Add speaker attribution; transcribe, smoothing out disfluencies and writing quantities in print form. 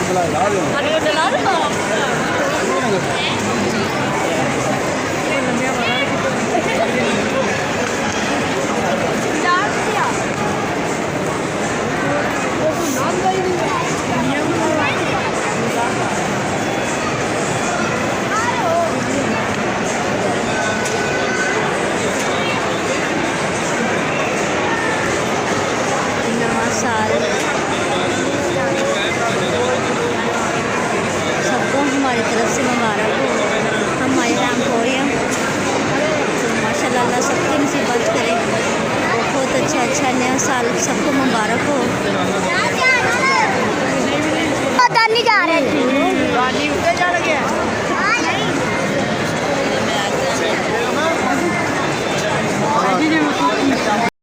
Speaker 1: अरे वो डला दो। साल सबको हमारी तरफ से मुबारक हो। हम आए हैं एम्पोरियम, माशाल्लाह अल्लाह सबकी मुसीबत करे। बहुत अच्छा नया साल सबको मुबारक हो। नहीं जा रहे